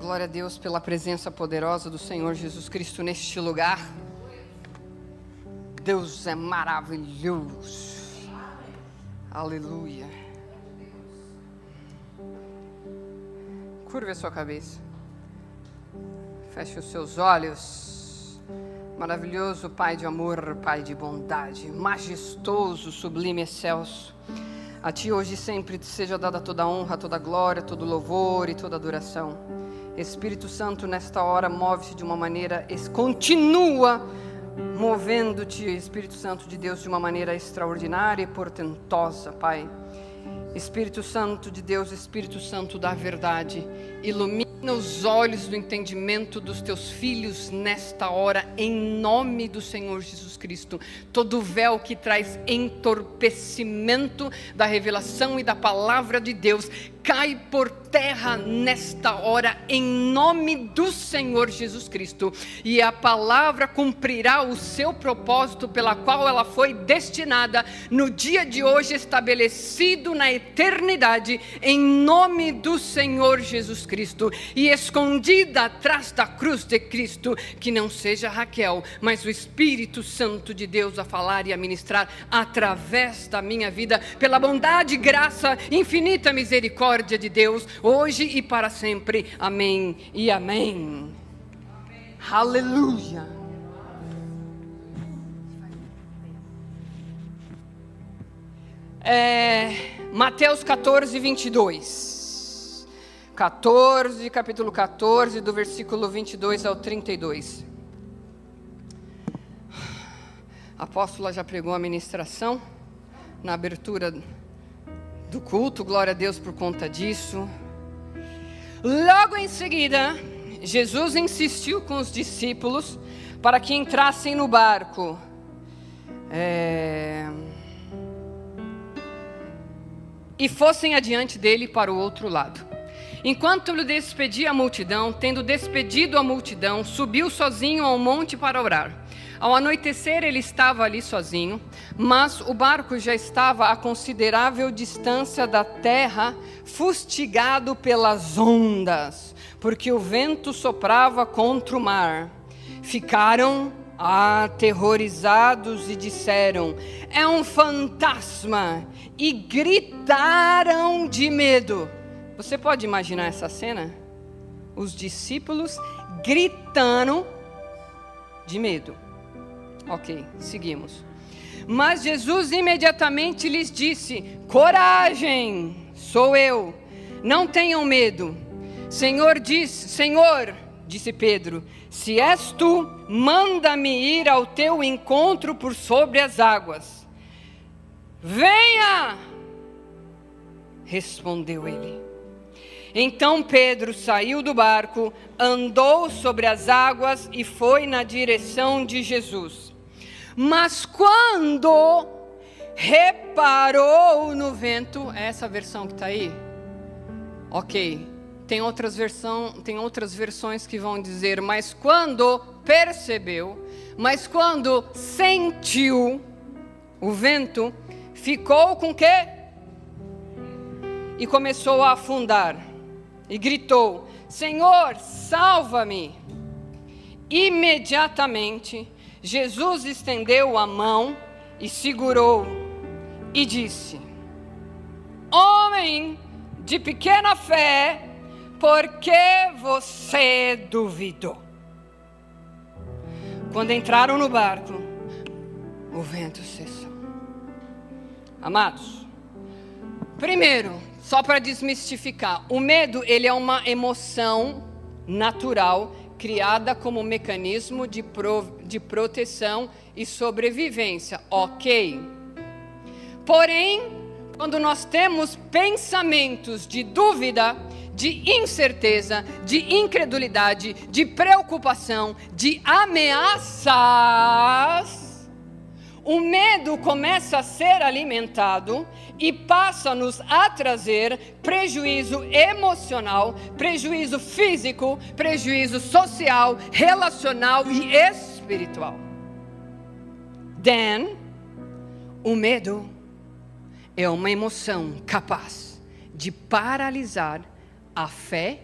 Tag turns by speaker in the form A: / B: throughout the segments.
A: glória a Deus pela presença poderosa do Senhor Jesus Cristo neste lugar. Deus é maravilhoso. Aleluia. Curve a sua cabeça. Feche os seus olhos. Maravilhoso Pai de amor, Pai de bondade, majestoso, sublime, excelso. A Ti hoje e sempre te seja dada toda a honra, toda a glória, todo o louvor e toda a adoração. Espírito Santo, nesta hora, move-se de uma maneira, continua movendo-te, Espírito Santo de Deus, de uma maneira extraordinária e portentosa, Pai. Espírito Santo de Deus, Espírito Santo da verdade, ilumina os olhos do entendimento dos teus filhos nesta hora, em nome do Senhor Jesus Cristo. Todo véu que traz entorpecimento da revelação e da palavra de Deus, cai por terra nesta hora, em nome do Senhor Jesus Cristo. E a palavra cumprirá o seu propósito pela qual ela foi destinada no dia de hoje, estabelecido na eternidade, em nome do Senhor Jesus Cristo. E escondida atrás da cruz de Cristo, que não seja Raquel, mas o Espírito Santo de Deus a falar e a ministrar através da minha vida, pela bondade, graça, infinita misericórdia de Deus, hoje e para sempre. Amém e amém. Aleluia. Mateus 14, 22. Capítulo 14, do versículo 22 ao 32. A apóstola já pregou a ministração na abertura do culto, glória a Deus por conta disso. Logo em seguida, Jesus insistiu com os discípulos para que entrassem no barco. E fossem adiante dele para o outro lado. Enquanto lhe despedia a multidão, tendo despedido a multidão, subiu sozinho ao monte para orar. Ao anoitecer ele estava ali sozinho, mas o barco já estava a considerável distância da terra, fustigado pelas ondas, porque o vento soprava contra o mar. Ficaram aterrorizados e disseram: é um fantasma, e gritaram de medo. Você pode imaginar essa cena? Os discípulos gritando de medo. Ok, seguimos. Mas Jesus imediatamente lhes disse: coragem, sou eu, não tenham medo. Senhor, disse Pedro, se és tu, manda-me ir ao teu encontro por sobre as águas. Venha, respondeu ele. Então Pedro saiu do barco, andou sobre as águas e foi na direção de Jesus. Mas quando reparou no vento, é essa versão que está aí? Ok, tem outras versões que vão dizer, mas quando percebeu, mas quando sentiu o vento, ficou com quê? E começou a afundar. E gritou: Senhor, salva-me! Imediatamente, Jesus estendeu a mão e segurou e disse: homem de pequena fé, por que você duvidou? Quando entraram no barco, o vento cessou. Amados, primeiro, só para desmistificar, o medo, ele é uma emoção natural criada como mecanismo de proteção e sobrevivência, ok? Porém, quando nós temos pensamentos de dúvida, de incerteza, de incredulidade, de preocupação, de ameaças, o medo começa a ser alimentado e passa-nos a trazer prejuízo emocional, prejuízo físico, prejuízo social, relacional e espiritual. O medo é uma emoção capaz de paralisar a fé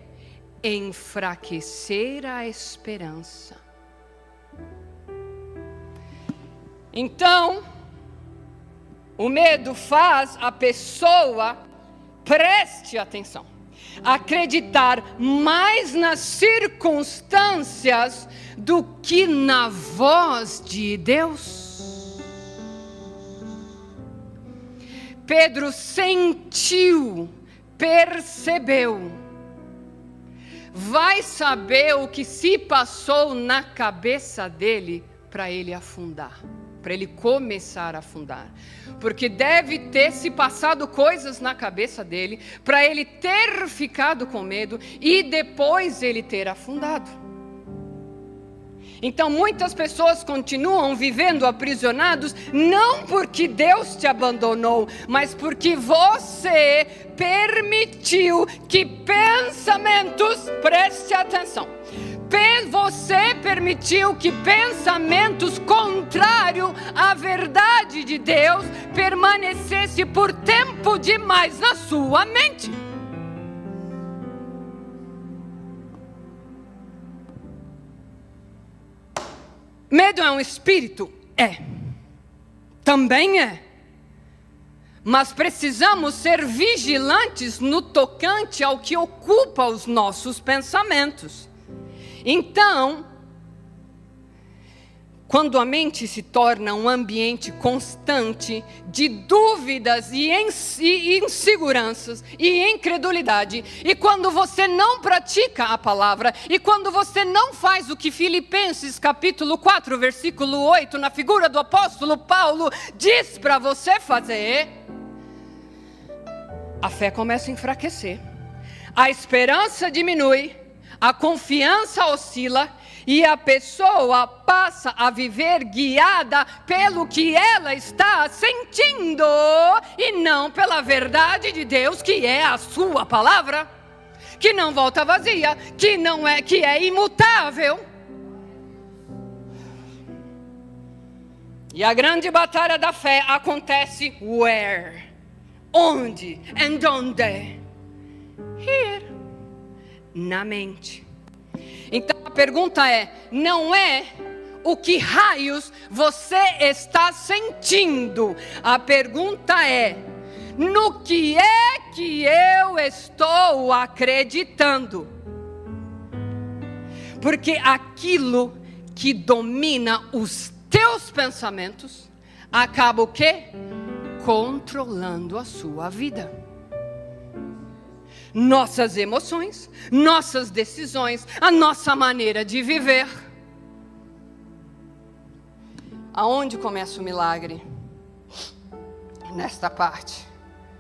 A: enfraquecer a esperança. Então, o medo faz a pessoa, preste atenção, acreditar mais nas circunstâncias do que na voz de Deus. Pedro sentiu, percebeu. Vai saber o que se passou na cabeça dele para ele afundar, para ele começar a afundar. Porque deve ter se passado coisas na cabeça dele, para ele ter ficado com medo e depois ele ter afundado. Então muitas pessoas continuam vivendo aprisionados, não porque Deus te abandonou, mas porque você permitiu que pensamentos, preste atenção, você permitiu que pensamentos contrários à verdade de Deus permanecesse por tempo demais na sua mente. Medo é um espírito? É. Também é. Mas precisamos ser vigilantes no tocante ao que ocupa os nossos pensamentos. Então, quando a mente se torna um ambiente constante de dúvidas e inseguranças e incredulidade, e quando você não pratica a palavra, e quando você não faz o que Filipenses capítulo 4, versículo 8, na figura do apóstolo Paulo, diz para você fazer, a fé começa a enfraquecer, a esperança diminui, a confiança oscila, e a pessoa passa a viver guiada pelo que ela está sentindo e não pela verdade de Deus, que é a sua palavra, que não volta vazia, que é imutável. E a grande batalha da fé acontece where? Onde? And onde? Here. Na mente. Então a pergunta é, não é o que raios você está sentindo. A pergunta é, no que é que eu estou acreditando? Porque aquilo que domina os teus pensamentos acaba o quê? Controlando a sua vida. Nossas emoções, nossas decisões, a nossa maneira de viver. Aonde começa o milagre? Nesta parte.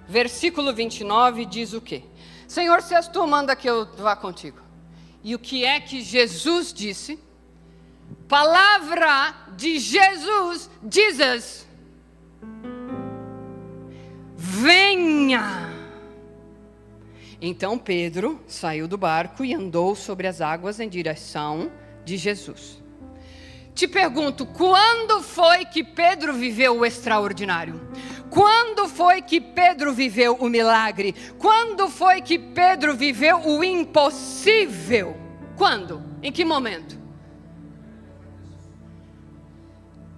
A: Versículo 29 diz o quê? Senhor, se és tu, manda que eu vá contigo. E o que é que Jesus disse? Palavra de Jesus, Jesus. Venha. Então Pedro saiu do barco e andou sobre as águas em direção de Jesus. Te pergunto, quando foi que Pedro viveu o extraordinário? Quando foi que Pedro viveu o milagre? Quando foi que Pedro viveu o impossível? Quando? Em que momento?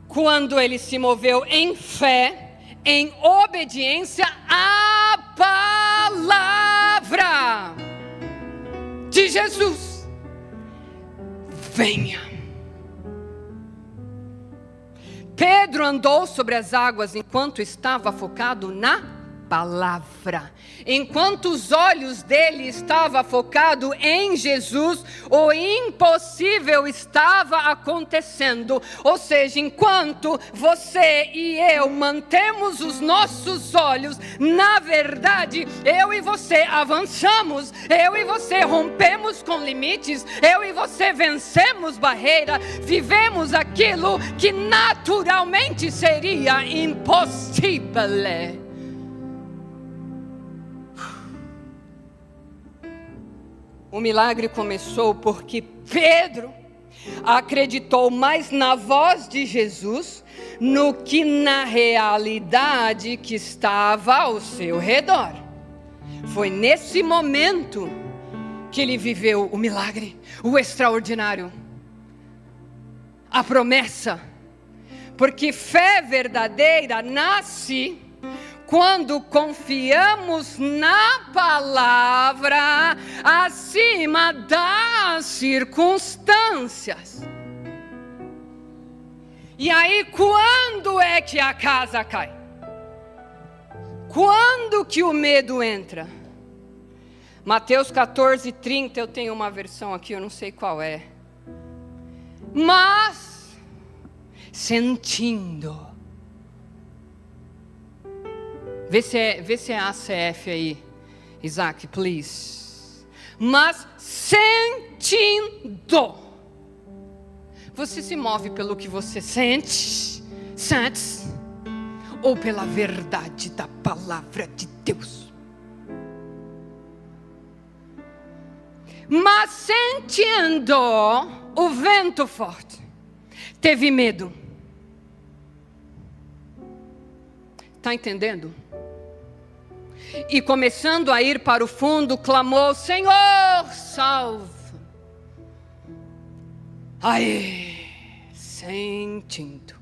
A: Quando ele se moveu em fé, em obediência à palavra de Jesus. Venha. Pedro andou sobre as águas enquanto estava focado na palavra. Enquanto os olhos dele estavam focados em Jesus, o impossível estava acontecendo. Ou seja, enquanto você e eu mantemos os nossos olhos na verdade, eu e você avançamos, eu e você rompemos com limites, eu e você vencemos barreiras, vivemos aquilo que naturalmente seria impossível. O milagre começou porque Pedro acreditou mais na voz de Jesus no que na realidade que estava ao seu redor. Foi nesse momento que ele viveu o milagre, o extraordinário, a promessa. Porque fé verdadeira nasce quando confiamos na palavra acima das circunstâncias. E aí, quando é que a casa cai? Quando que o medo entra? Mateus 14:30, eu tenho uma versão aqui, eu não sei qual é. Mas, sentindo. Vê se é ACF aí, Isaac, please. Mas sentindo. Você se move pelo que você sente, ou pela verdade da palavra de Deus? Mas sentindo o vento forte, teve medo. Está entendendo? E começando a ir para o fundo, clamou: Senhor, salva. Aí, sentindo.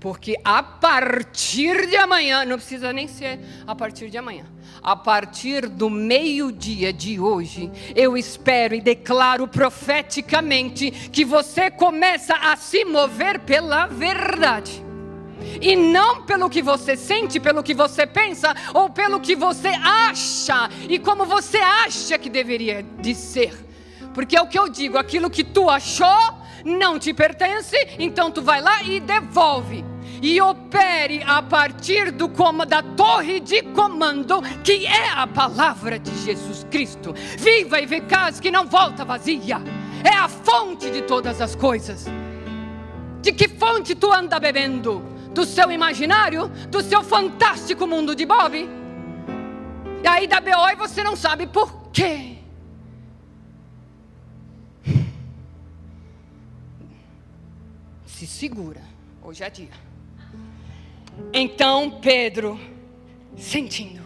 A: Porque a partir de amanhã, não precisa nem ser a partir de amanhã, a partir do meio-dia de hoje, eu espero e declaro profeticamente que você começa a se mover pela verdade. E não pelo que você sente, pelo que você pensa, ou pelo que você acha, e como você acha que deveria de ser. Porque é o que eu digo, aquilo que tu achou não te pertence, então tu vai lá e devolve. E opere a partir da torre de comando, que é a palavra de Jesus Cristo. Viva e eficaz, que não volta vazia. É a fonte de todas as coisas. De que fonte tu anda bebendo? Do seu imaginário? Do seu fantástico mundo de Bob? E aí dá BO e você não sabe por quê. Se segura, hoje é dia. Então Pedro, sentindo.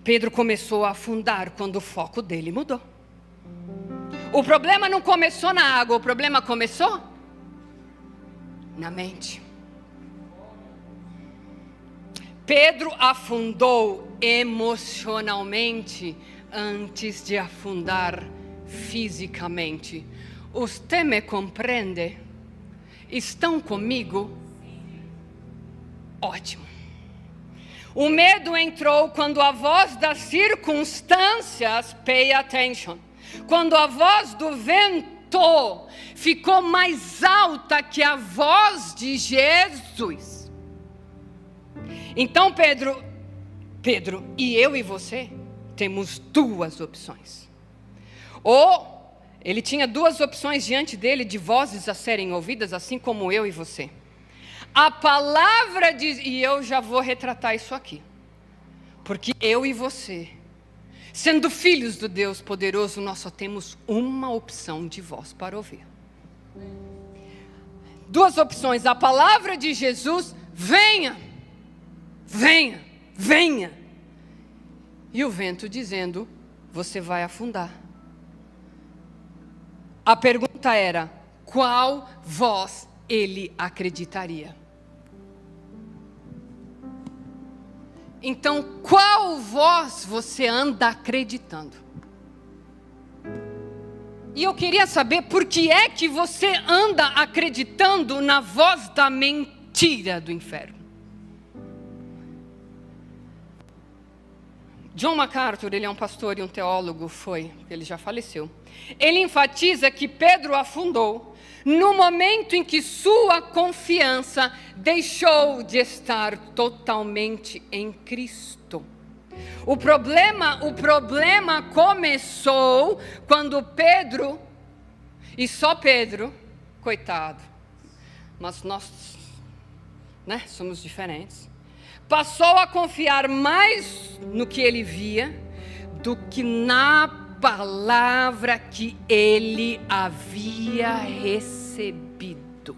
A: Pedro começou a afundar quando o foco dele mudou. O problema não começou na água, o problema começou na mente. Pedro afundou emocionalmente antes de afundar fisicamente. Você me compreende? Estão comigo? Ótimo. O medo entrou quando a voz das circunstâncias, pay attention, quando a voz do vento ficou mais alta que a voz de Jesus. Então Pedro e eu e você temos duas opções. Ou ele tinha duas opções diante dele de vozes a serem ouvidas, assim como eu e você. A palavra diz, e eu já vou retratar isso aqui, porque eu e você, sendo filhos do Deus poderoso, nós só temos uma opção de voz para ouvir. Duas opções, a palavra de Jesus, venha, venha, venha. E o vento dizendo, você vai afundar. A pergunta era, qual voz ele acreditaria? Então, qual voz você anda acreditando? E eu queria saber por que é que você anda acreditando na voz da mentira do inferno. John MacArthur, ele é um pastor e um teólogo, ele já faleceu. Ele enfatiza que Pedro afundou no momento em que sua confiança deixou de estar totalmente em Cristo. O problema começou quando Pedro, e só Pedro, coitado, mas nós, somos diferentes, passou a confiar mais no que ele via do que na palavra que ele havia recebido.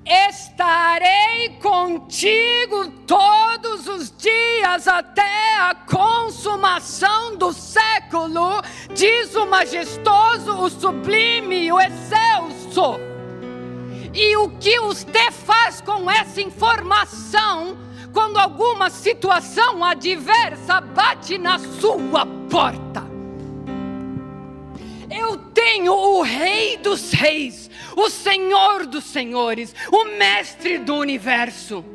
A: Estarei contigo todos os dias até a consumação do século, diz o majestoso, o sublime, o excelso. E o que você faz com essa informação quando alguma situação adversa bate na sua porta? Eu tenho o Rei dos Reis, o Senhor dos Senhores, o Mestre do Universo,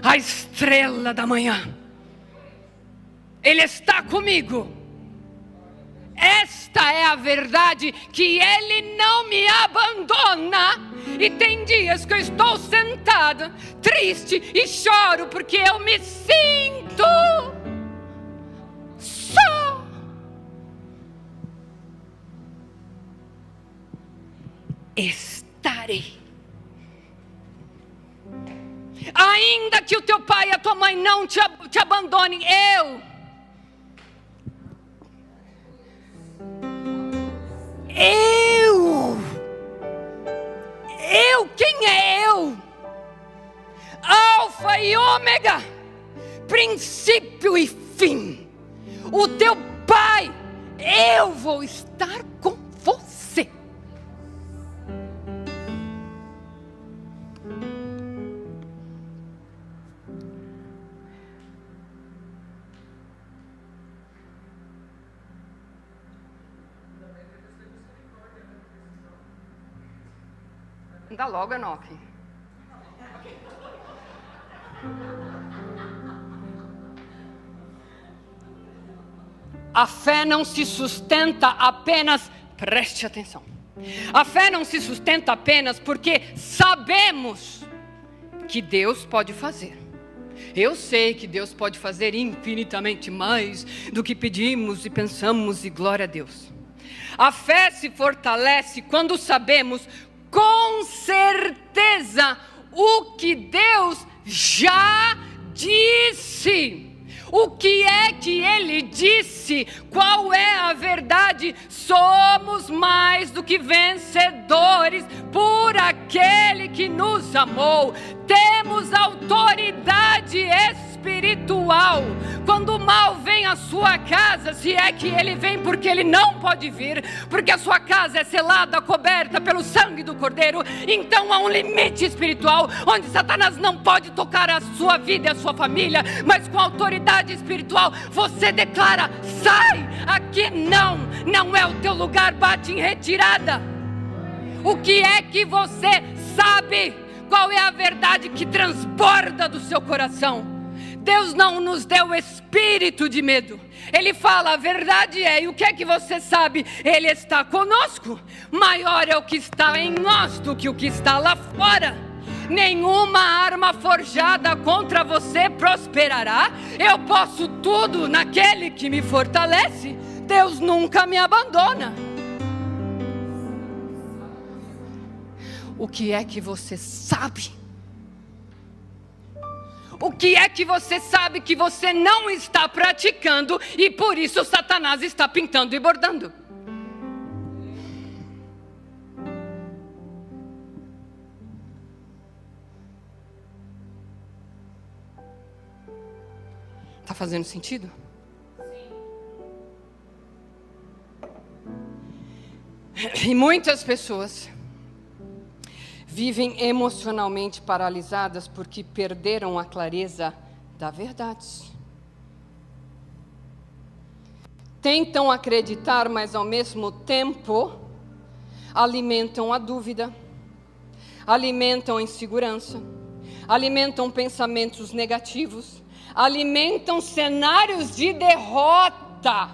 A: a estrela da manhã. Ele está comigo. Esta é a verdade, que Ele não me abandona. E tem dias que eu estou sentada, triste, e choro porque eu me sinto só. Estarei. Ainda que o teu pai e a tua mãe não te abandonem, quem é eu? Alfa e ômega, princípio e fim. O teu pai, eu vou estar com você. Dá logo, Enoque. A fé não se sustenta apenas, preste atenção. A fé não se sustenta apenas porque sabemos que Deus pode fazer. Eu sei que Deus pode fazer infinitamente mais do que pedimos e pensamos, e glória a Deus. A fé se fortalece quando sabemos com certeza o que Deus já disse. O que é que Ele disse? Qual é a verdade? Somos mais do que vencedores por aquele que nos amou. Temos autoridade espiritual. Quando o mal vem à sua casa, se é que ele vem, porque ele não pode vir, porque a sua casa é selada, coberta pelo sangue do Cordeiro, então há um limite espiritual, onde Satanás não pode tocar a sua vida e a sua família, mas com autoridade espiritual, você declara: sai, aqui não é o teu lugar, bate em retirada. O que é que você sabe? Qual é a verdade que transborda do seu coração? Deus não nos deu espírito de medo. Ele fala, a verdade é, e o que é que você sabe? Ele está conosco. Maior é o que está em nós do que o que está lá fora. Nenhuma arma forjada contra você prosperará. Eu posso tudo naquele que me fortalece. Deus nunca me abandona. O que é que você sabe? O que é que você sabe que você não está praticando e por isso Satanás está pintando e bordando? Está fazendo sentido? Sim. E muitas pessoas vivem emocionalmente paralisadas porque perderam a clareza da verdade. Tentam acreditar, mas ao mesmo tempo alimentam a dúvida, alimentam a insegurança, alimentam pensamentos negativos, alimentam cenários de derrota.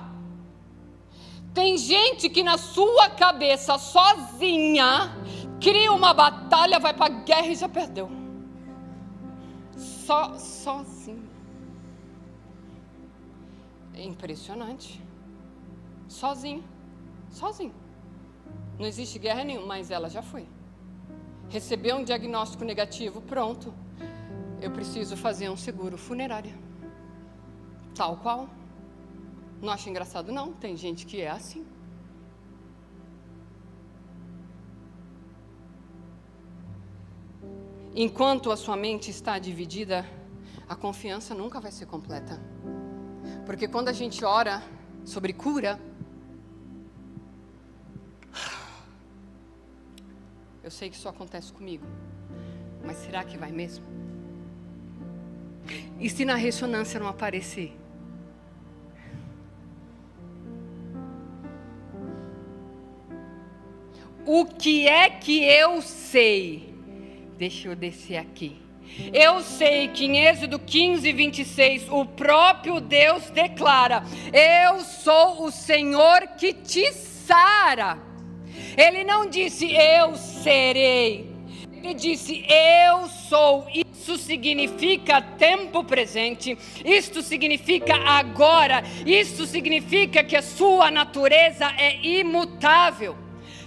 A: Tem gente que na sua cabeça, sozinha, cria uma batalha, vai para a guerra e já perdeu. Sozinho. É impressionante. Sozinho. Não existe guerra nenhuma, mas ela já foi. Recebeu um diagnóstico negativo, pronto. Eu preciso fazer um seguro funerário. Tal qual. Não acha engraçado, não? Tem gente que é assim. enquanto a sua mente está dividida, a confiança nunca vai ser completa. Porque quando a gente ora sobre cura, eu sei que isso acontece comigo, mas será que vai mesmo? E se na ressonância não aparecer? O que é que eu sei? Deixa eu descer aqui. Eu sei que em Êxodo 15, 26, o próprio Deus declara: eu sou o Senhor que te sara. Ele não disse eu serei. Ele disse eu sou. Isso significa tempo presente. Isto significa agora. Isso significa que a sua natureza é imutável.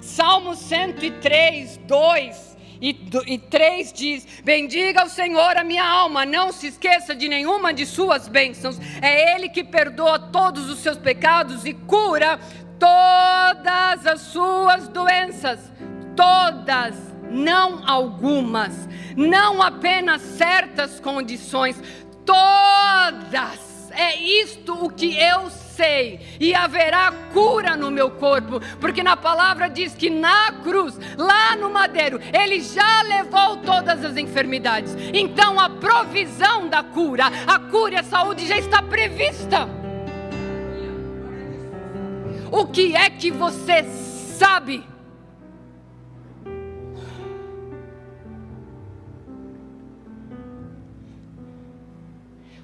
A: Salmo 103, 2 e 3 diz: bendiga o Senhor a minha alma, não se esqueça de nenhuma de suas bênçãos. É Ele que perdoa todos os seus pecados e cura todas as suas doenças. Todas, não algumas, não apenas certas condições, todas. É isto o que eu sei, e haverá cura no meu corpo, porque na palavra diz que na cruz, lá no madeiro, Ele já levou todas as enfermidades. Então a provisão da cura, a cura e a saúde já está prevista. O que é que você sabe?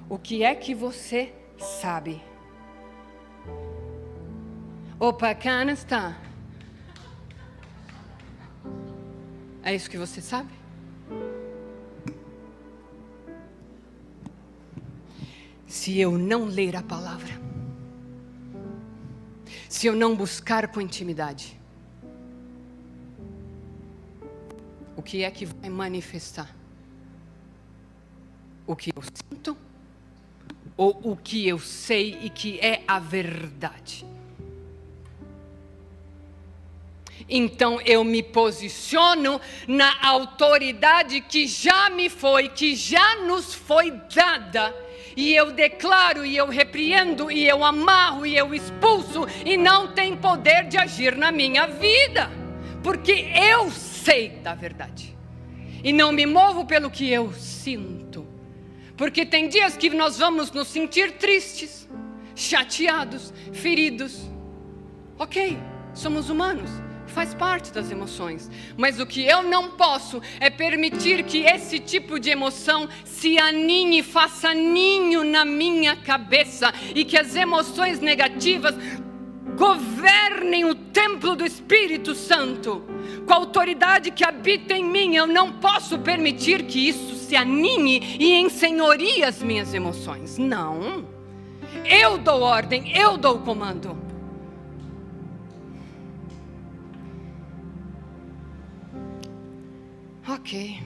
A: O que é que você sabe? Opa, Canasta. É isso que você sabe? Se eu não ler a palavra, se eu não buscar com intimidade, o que é que vai manifestar? O que eu sinto? Ou o que eu sei e que é a verdade? Então eu me posiciono na autoridade que já me foi, que já nos foi dada, e eu declaro, e eu repreendo, e eu amarro, e eu expulso, e não tem poder de agir na minha vida, porque eu sei da verdade, e não me movo pelo que eu sinto. Porque tem dias que nós vamos nos sentir tristes, chateados, feridos. Ok, somos humanos, faz parte das emoções. Mas o que eu não posso é permitir que esse tipo de emoção se aninhe, faça ninho na minha cabeça, e que as emoções negativas governem o templo do Espírito Santo. Com a autoridade que habita em mim, eu não posso permitir que isso se aninhe e ensenhorie as minhas emoções. Não. Eu dou ordem, eu dou o comando. Ok.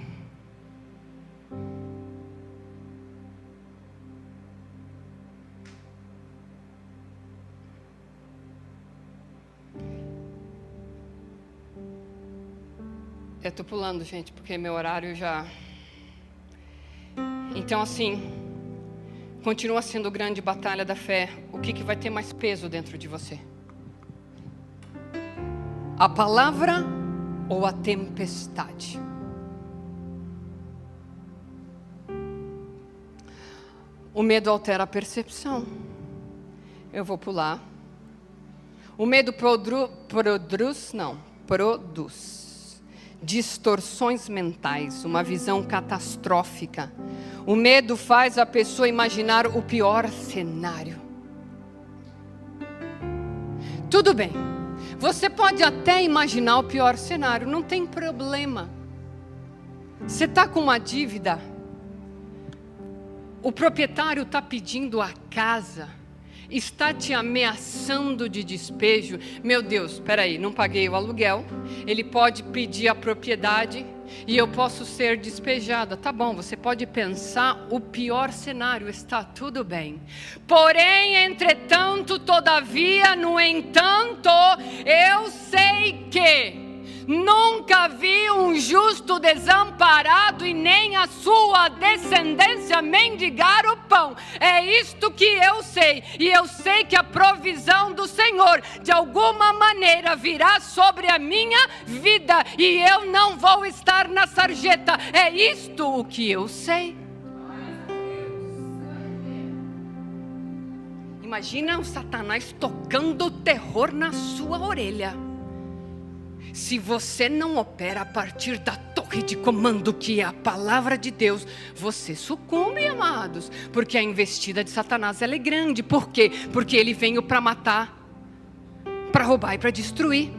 A: Eu tô pulando, gente, porque meu horário já... Então, assim, continua sendo grande batalha da fé. O que vai ter mais peso dentro de você? A palavra ou a tempestade? O medo altera a percepção. Eu vou pular. O medo produz distorções mentais, uma visão catastrófica. O medo faz a pessoa imaginar o pior cenário. Tudo bem, você pode até imaginar o pior cenário, não tem problema. Você está com uma dívida, o proprietário está pedindo a casa, está te ameaçando de despejo. Meu Deus, espera aí, não paguei o aluguel. Ele pode pedir a propriedade e eu posso ser despejada. Tá bom, você pode pensar o pior cenário, está tudo bem. Porém, entretanto, todavia, no entanto, eu sei que Nunca vi um justo desamparado e nem a sua descendência mendigar o pão. É isto que eu sei. E eu sei que a provisão do Senhor, de alguma maneira, virá sobre a minha vida. E eu não vou estar na sarjeta. É isto o que eu sei. Imagina o Satanás tocando terror na sua orelha. Se você não opera a partir da torre de comando que é a palavra de Deus, você sucumbe, amados. Porque a investida de Satanás ela é grande. Por quê? Porque ele veio para matar, para roubar e para destruir.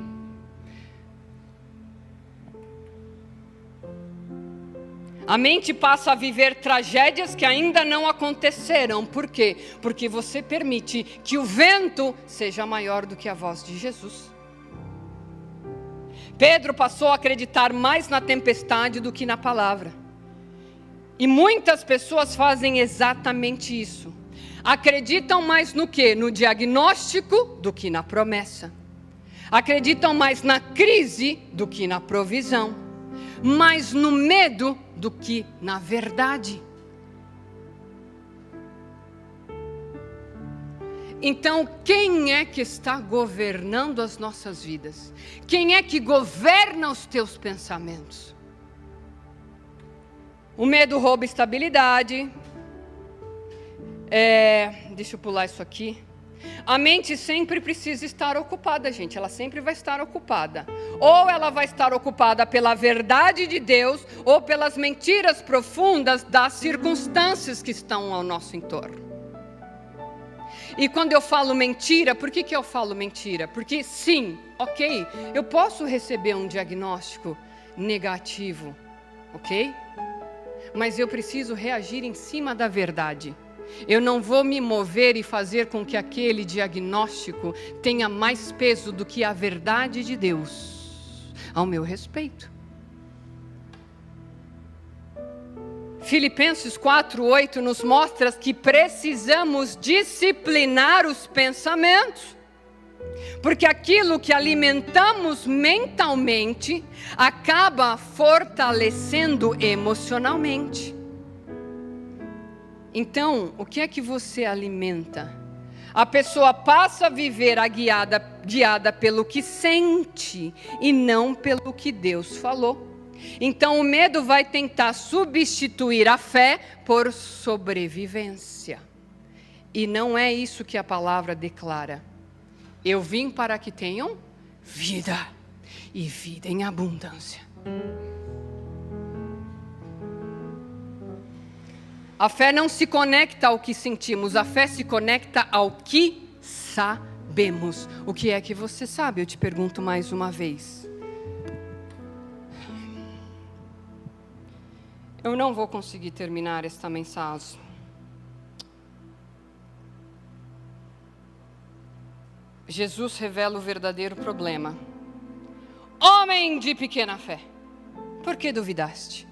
A: A mente passa a viver tragédias que ainda não aconteceram. Por quê? Porque você permite que o vento seja maior do que a voz de Jesus. Pedro passou a acreditar mais na tempestade do que na palavra. E muitas pessoas fazem exatamente isso. Acreditam mais no quê? No diagnóstico do que na promessa. Acreditam mais na crise do que na provisão. Mais no medo do que na verdade. Então, quem é que está governando as nossas vidas? Quem é que governa os teus pensamentos? O medo rouba estabilidade. Deixa eu pular isso aqui. A mente sempre precisa estar ocupada, gente. Ela sempre vai estar ocupada. Ou ela vai estar ocupada pela verdade de Deus, ou pelas mentiras profundas das circunstâncias que estão ao nosso entorno. E quando eu falo mentira, por que eu falo mentira? Porque sim, ok, eu posso receber um diagnóstico negativo, ok? Mas eu preciso reagir em cima da verdade. Eu não vou me mover e fazer com que aquele diagnóstico tenha mais peso do que a verdade de Deus ao meu respeito. Filipenses 4:8 nos mostra que precisamos disciplinar os pensamentos, porque aquilo que alimentamos mentalmente acaba fortalecendo emocionalmente. Então, o que é que você alimenta? A pessoa passa a viver guiada pelo que sente e não pelo que Deus falou. Então o medo vai tentar substituir a fé por sobrevivência. E não é isso que a palavra declara. Eu vim para que tenham vida e vida em abundância. A fé não se conecta ao que sentimos, a fé se conecta ao que sabemos. O que é que você sabe? Eu te pergunto mais uma vez. Eu não vou conseguir terminar esta mensagem. Jesus revela o verdadeiro problema. Homem de pequena fé, por que duvidaste?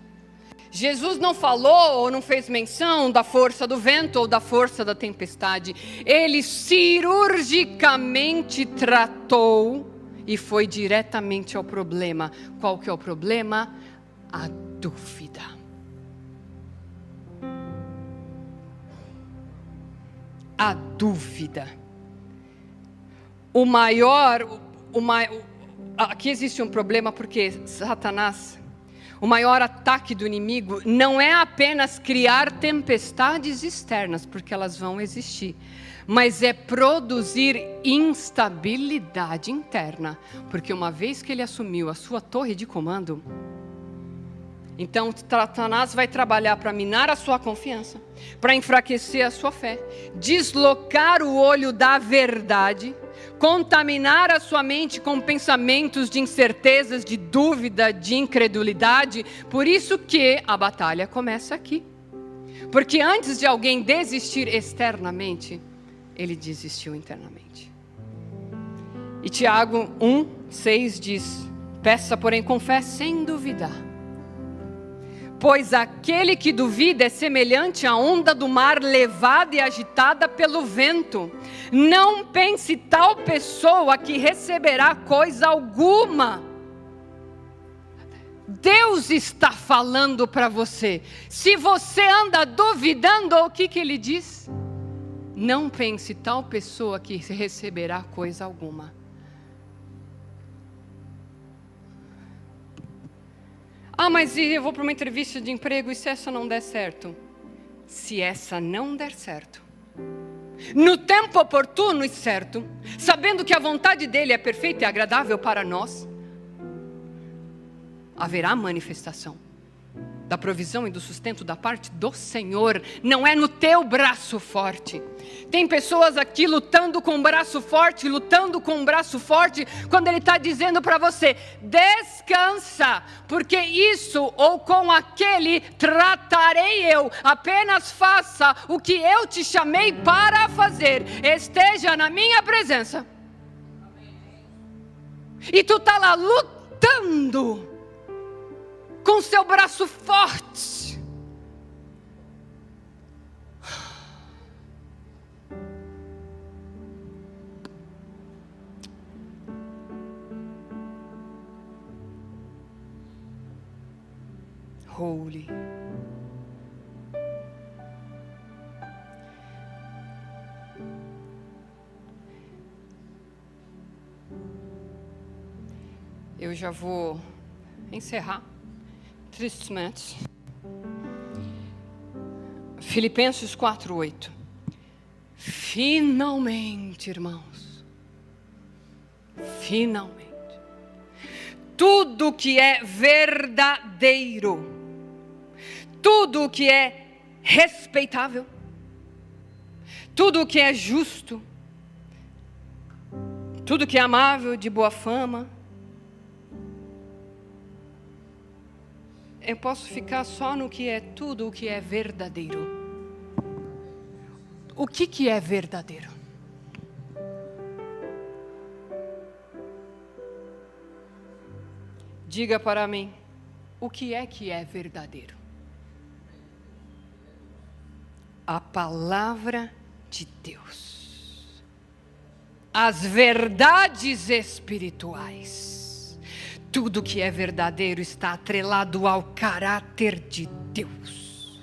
A: Jesus não falou ou não fez menção da força do vento ou da força da tempestade. Ele cirurgicamente tratou e foi diretamente ao problema. Qual que é o problema? A dúvida. A dúvida. Aqui existe um problema porque Satanás, o maior ataque do inimigo não é apenas criar tempestades externas, porque elas vão existir, mas é produzir instabilidade interna, porque uma vez que ele assumiu a sua torre de comando, então Satanás vai trabalhar para minar a sua confiança, para enfraquecer a sua fé, deslocar o olho da verdade, contaminar a sua mente com pensamentos de incertezas, de dúvida, de incredulidade. Por isso que a batalha começa aqui. Porque antes de alguém desistir externamente, ele desistiu internamente. E Tiago 1:6 diz: peça, porém, com fé, sem duvidar. Pois aquele que duvida é semelhante à onda do mar levada e agitada pelo vento. Não pense tal pessoa que receberá coisa alguma Deus está falando para você. Se você anda duvidando, o que Ele diz? Não pense tal pessoa que receberá coisa alguma. Mas eu vou para uma entrevista de emprego e se essa não der certo? Se essa não der certo, no tempo oportuno e certo, sabendo que a vontade dEle é perfeita e agradável para nós, haverá manifestação da provisão e do sustento da parte do Senhor. Não é no teu braço forte. Tem pessoas aqui lutando com o braço forte, quando Ele está dizendo para você, descansa, porque isso ou com aquele tratarei eu, apenas faça o que eu te chamei para fazer, esteja na minha presença. E tu está lá lutando, com seu braço forte. Holy. Eu já vou encerrar. Tristemente. Filipenses 4:8. Finalmente, irmãos. Finalmente. Tudo que é verdadeiro, tudo que é respeitável, tudo que é justo, tudo que é amável, de boa fama. Eu posso ficar só no que é tudo o que é verdadeiro. O que é verdadeiro? Diga para mim, o que é verdadeiro? A palavra de Deus. As verdades espirituais. Tudo que é verdadeiro está atrelado ao caráter de Deus.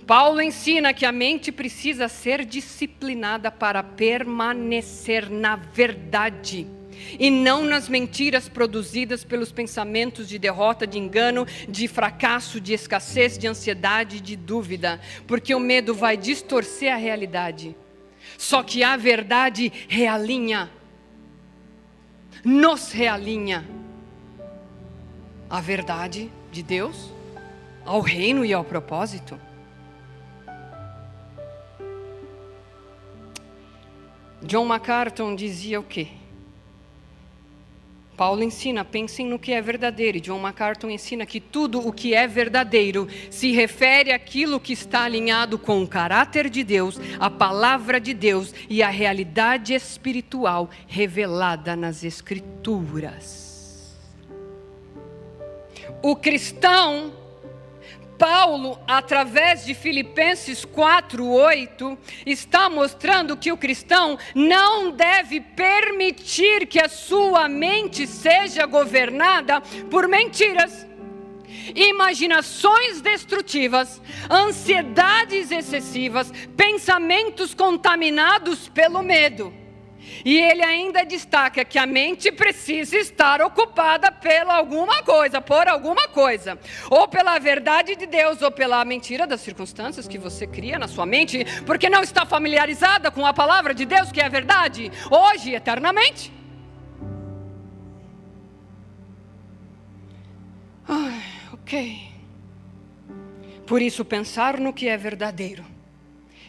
A: Paulo ensina que a mente precisa ser disciplinada para permanecer na verdade e não nas mentiras produzidas pelos pensamentos de derrota, de engano, de fracasso, de escassez, de ansiedade, de dúvida, porque o medo vai distorcer a realidade. Só que a verdade realinha, nos realinha a verdade de Deus ao reino e ao propósito. John MacArthur dizia o quê? Paulo ensina, pensem no que é verdadeiro. E John MacArthur ensina que tudo o que é verdadeiro se refere àquilo que está alinhado com o caráter de Deus, a palavra de Deus e a realidade espiritual revelada nas Escrituras. O cristão, Paulo, através de Filipenses 4:8, está mostrando que o cristão não deve permitir que a sua mente seja governada por mentiras, imaginações destrutivas, ansiedades excessivas, pensamentos contaminados pelo medo. E ele ainda destaca que a mente precisa estar ocupada por alguma coisa, ou pela verdade de Deus, ou pela mentira das circunstâncias que você cria na sua mente, porque não está familiarizada com a palavra de Deus, que é a verdade, hoje e eternamente. Ok. Por isso, pensar no que é verdadeiro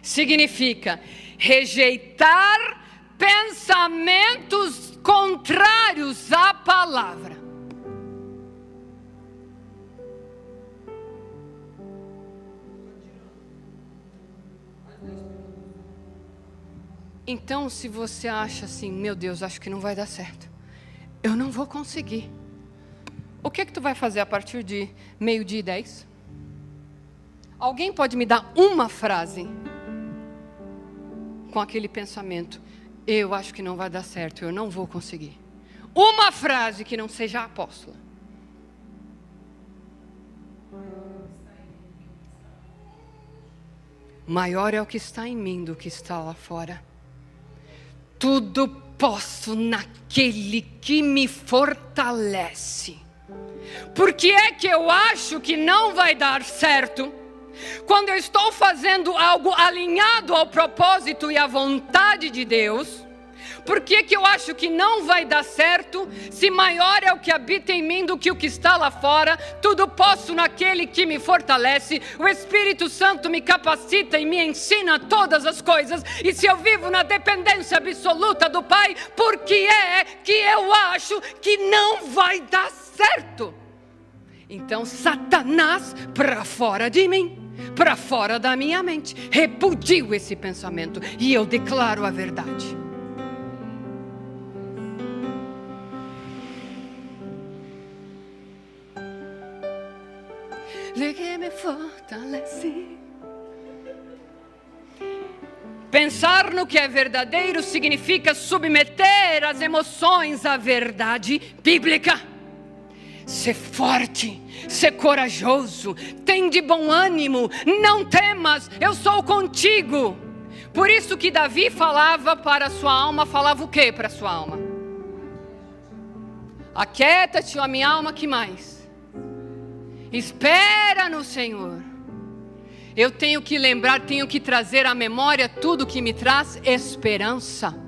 A: significa rejeitar pensamentos contrários à palavra. Então, se você acha assim, meu Deus, acho que não vai dar certo, eu não vou conseguir, o que tu vai fazer a partir de 12:10? Alguém pode me dar uma frase com aquele pensamento: eu acho que não vai dar certo, eu não vou conseguir. uma frase que não seja apóstola. Maior é o que está em mim do que está lá fora. Tudo posso naquele que me fortalece. Por que é que eu acho que não vai dar certo? Quando eu estou fazendo algo alinhado ao propósito e à vontade de Deus, por que que eu acho que não vai dar certo? Se maior é o que habita em mim do que o que está lá fora, tudo posso naquele que me fortalece, o Espírito Santo me capacita e me ensina todas as coisas, e se eu vivo na dependência absoluta do Pai, por que é que eu acho que não vai dar certo? Então Satanás, para fora de mim, para fora da minha mente, repudio esse pensamento e eu declaro a verdade. Ele que me fortalece. Pensar no que é verdadeiro significa submeter as emoções à verdade bíblica. Ser forte, ser corajoso, tem de bom ânimo, não temas, eu sou contigo. Por isso que Davi falava para a sua alma, falava o que para a sua alma? Aquieta-te, ó minha alma, que mais? Espera no Senhor. Eu tenho que lembrar, tenho que trazer à memória tudo que me traz esperança.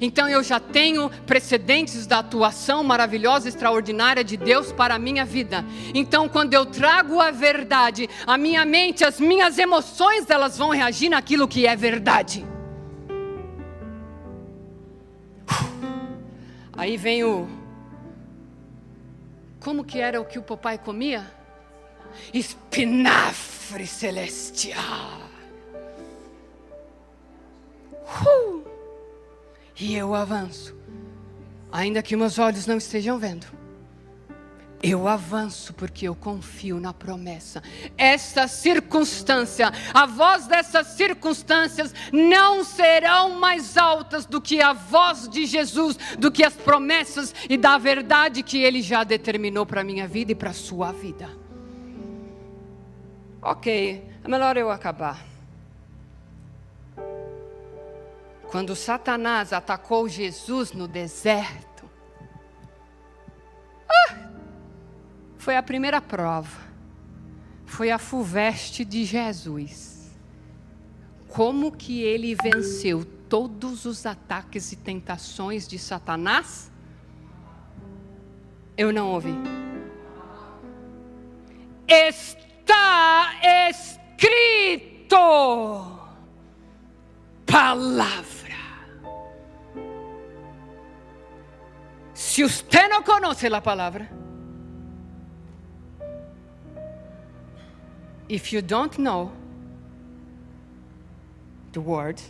A: Então eu já tenho precedentes da atuação maravilhosa, extraordinária de Deus para a minha vida. Então quando eu trago a verdade, a minha mente, as minhas emoções, elas vão reagir naquilo que é verdade. Aí vem como que era o que o papai comia? Espinafre celestial. E eu avanço, ainda que meus olhos não estejam vendo. Eu avanço porque eu confio na promessa. Essa circunstância, a voz dessas circunstâncias não serão mais altas do que a voz de Jesus, do que as promessas e da verdade que Ele já determinou para a minha vida e para a sua vida. Ok, é melhor eu acabar. Quando Satanás atacou Jesus no deserto, foi a primeira prova. Foi a FUVEST de Jesus. Como que ele venceu todos os ataques e tentações de Satanás? Eu não ouvi. Está escrito. Palavra. Se você não conhece a palavra, if you don't know the word,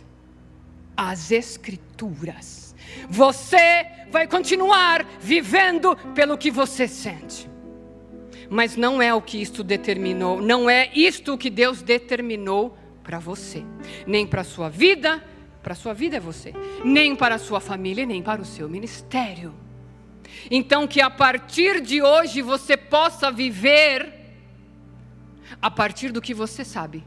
A: as escrituras, você vai continuar vivendo pelo que você sente. Mas não é o que isto determinou, não é isto que Deus determinou para você, nem para a sua vida é você, nem para a sua família, nem para o seu ministério. Então que a partir de hoje você possa viver a partir do que você sabe.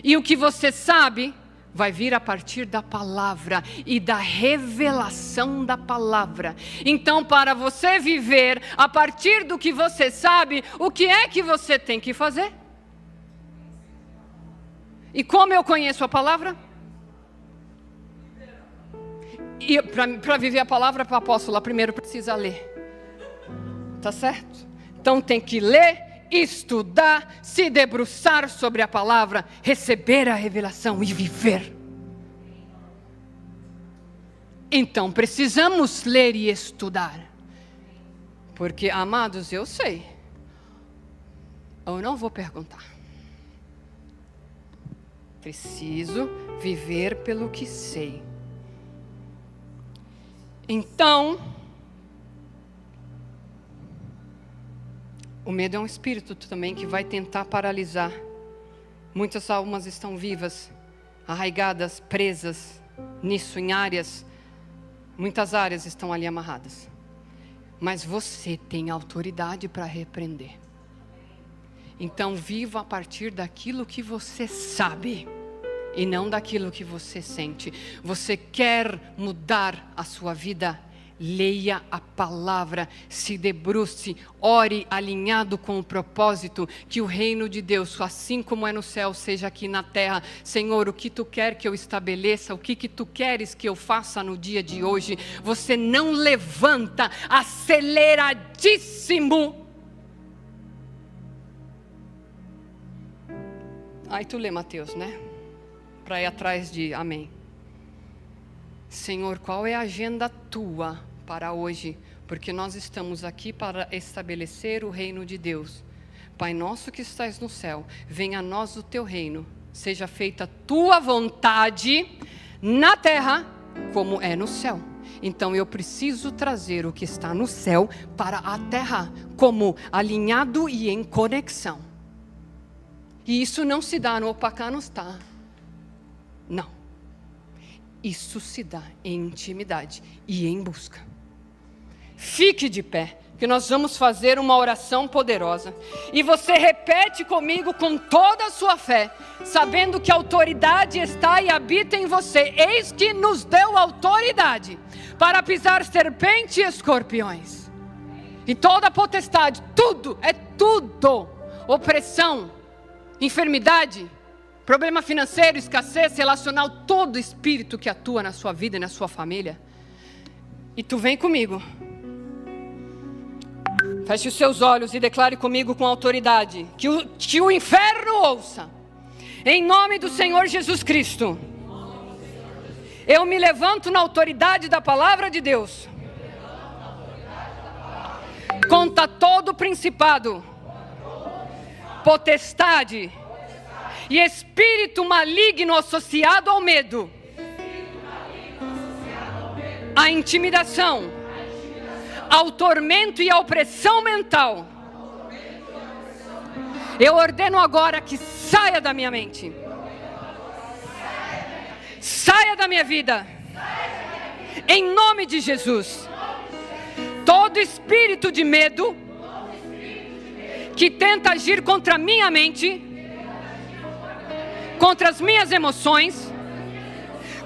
A: E o que você sabe vai vir a partir da palavra e da revelação da palavra. Então, para você viver a partir do que você sabe, o que é que você tem que fazer? E como eu conheço a palavra? E para viver a palavra, para a apóstola, primeiro precisa ler. Tá certo? Então tem que ler, estudar, se debruçar sobre a palavra, receber a revelação e viver. Então precisamos ler e estudar. Porque, amados, eu sei. Eu não vou perguntar. Preciso viver pelo que sei. Então, o medo é um espírito também que vai tentar paralisar. Muitas almas estão vivas, arraigadas, presas nisso, em áreas. Muitas áreas estão ali amarradas. Mas você tem autoridade para repreender. Então viva a partir daquilo que você sabe e não daquilo que você sente. Você quer mudar a sua vida? Leia a palavra, se debruce, ore alinhado com o propósito que o reino de Deus, assim como é no céu, seja aqui na terra. Senhor, o que tu quer que eu estabeleça, o que tu queres que eu faça no dia de hoje? Você não levanta aceleradíssimo. Aí tu lê Mateus, né? Para ir atrás de amém. Senhor, qual é a agenda tua para hoje? Porque nós estamos aqui para estabelecer o reino de Deus. Pai nosso que estás no céu, venha a nós o teu reino. Seja feita a tua vontade na terra como é no céu. Então eu preciso trazer o que está no céu para a terra, como alinhado e em conexão. E isso não se dá no opacanos, tá? Não. Isso se dá em intimidade e em busca. Fique de pé, que nós vamos fazer uma oração poderosa. E você repete comigo com toda a sua fé, sabendo que a autoridade está e habita em você. Eis que nos deu autoridade para pisar serpente e escorpiões. E toda potestade, tudo, opressão, enfermidade, problema financeiro, escassez relacional, todo espírito que atua na sua vida e na sua família. E tu vem comigo. Feche os seus olhos e declare comigo com autoridade, que o inferno ouça. Em nome do Senhor Jesus Cristo. Eu me levanto na autoridade da palavra de Deus. Contra todo principado, potestade e espírito maligno associado ao medo, à intimidação, ao tormento e à opressão mental. Eu ordeno agora que saia da minha mente, saia da minha vida, em nome de Jesus. Todo espírito de medo que tenta agir contra a minha mente, contra as minhas emoções,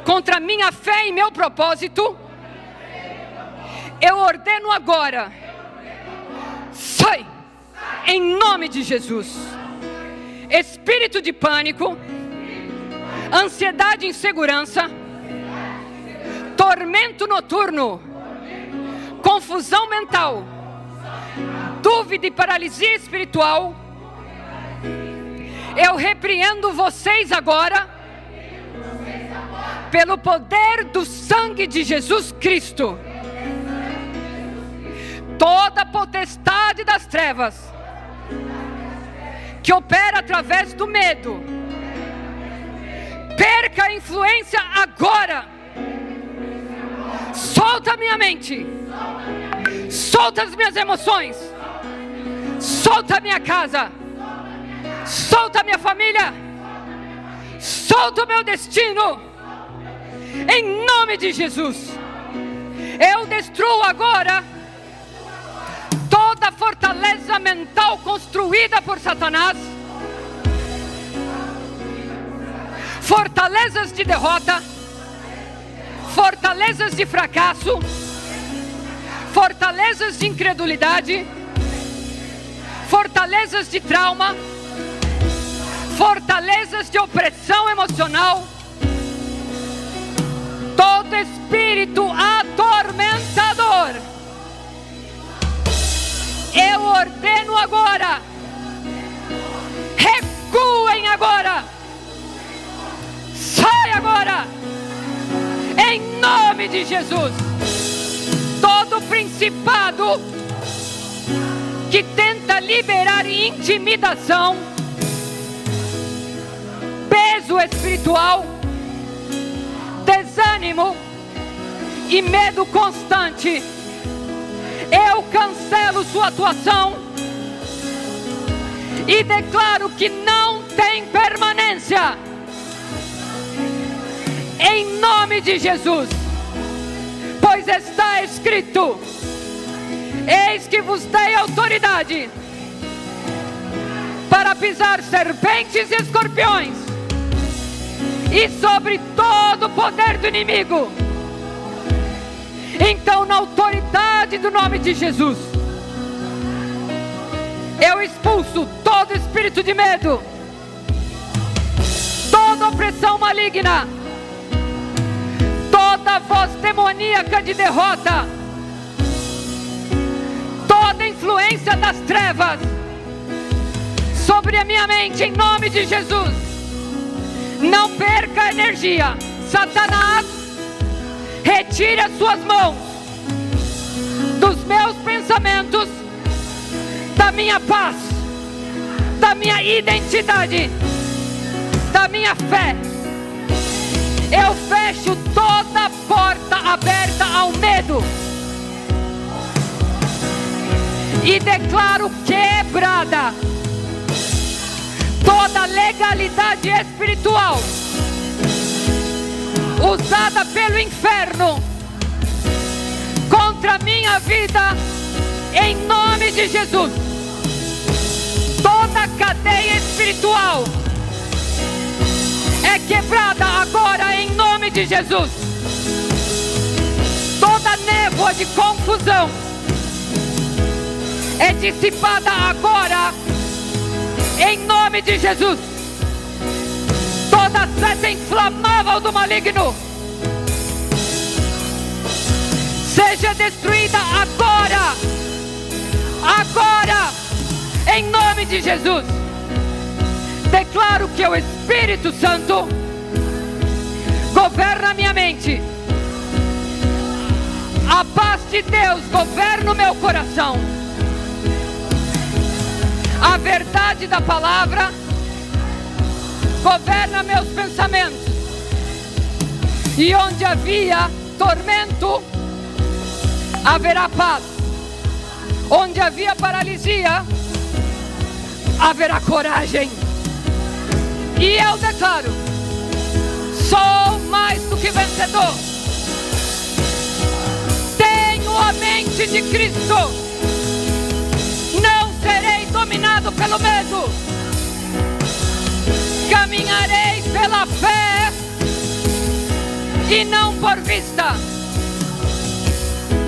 A: contra a minha fé e meu propósito, eu ordeno agora, sai, em nome de Jesus. Espírito de pânico, ansiedade e insegurança, tormento noturno, confusão mental, dúvida e paralisia espiritual, eu repreendo vocês agora, pelo poder do sangue de Jesus Cristo. Toda potestade das trevas, que opera através do medo, perca a influência agora. Solta a minha mente, solta as minhas emoções, solta a minha casa, solta a minha família, solta o meu destino, em nome de Jesus. Eu destruo agora toda fortaleza mental construída por Satanás, fortalezas de derrota, fortalezas de fracasso, fortalezas de incredulidade, fortalezas de trauma, fortalezas de opressão emocional, todo espírito atormentador, eu ordeno agora, recuem agora, sai agora, em nome de Jesus. Todo principado que tenta liberar intimidação, peso espiritual, desânimo e medo constante, eu cancelo sua atuação e declaro que não tem permanência, em nome de Jesus, pois está escrito: Eis que vos dei autoridade para pisar serpentes e escorpiões, e sobre todo o poder do inimigo. Então, na autoridade do nome de Jesus, eu expulso todo espírito de medo, toda opressão maligna, toda voz demoníaca de derrota, toda influência das trevas sobre a minha mente, em nome de Jesus. Não perca a energia. Satanás, retire as suas mãos dos meus pensamentos, da minha paz, da minha identidade, da minha fé. Eu fecho toda porta aberta ao medo e declaro quebrada toda legalidade espiritual usada pelo inferno contra a minha vida, em nome de Jesus. Toda cadeia espiritual é quebrada agora, em nome de Jesus. Toda névoa de confusão é dissipada agora, em nome de Jesus. Toda seta inflamável do maligno seja destruída agora, agora, em nome de Jesus. Declaro que o Espírito Santo governa a minha mente. A paz de Deus governa o meu coração. A verdade da palavra governa meus pensamentos. E onde havia tormento, haverá paz. Onde havia paralisia, haverá coragem. E eu declaro: sou mais do que vencedor. Tenho a mente de Cristo. Não serei dominado pelo medo. Caminharei pela fé e não por vista.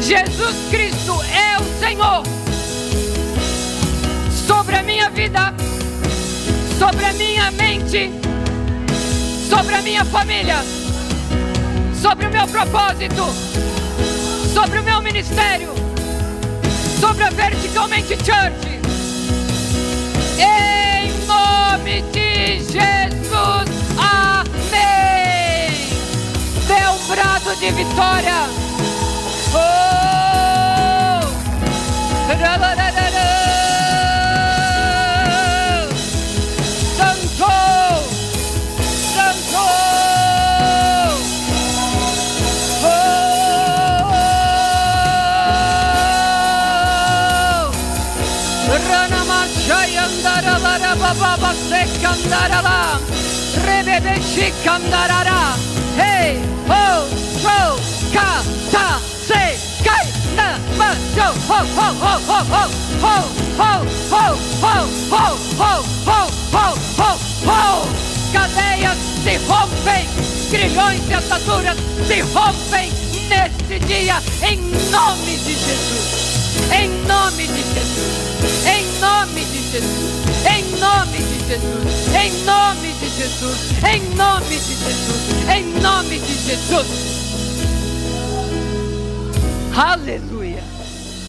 A: Jesus Cristo é o Senhor sobre a minha vida, sobre a minha mente, sobre a minha família, sobre o meu propósito, sobre o meu ministério, sobre a Verticalmente Church. Em nome de Jesus, amém. Dê um brado de vitória. Oh! Santo, Santo. Oh! Ranamachai andara lara baba sekandara rebebe shikandara. Hey, ho, ho, ka, ta, se, kai, na, ma, yo, ho, ho, ho, ho, ho, ho, ho, ho, ho, ho, ho, ho, ho, ho, ho. Cadeias se rompem, grilhões e ataduras se rompem neste dia, em nome de Jesus, em nome de Jesus, em nome de Jesus, em nome de Jesus, em nome de Jesus, em nome de Jesus, em nome de Jesus. Aleluia.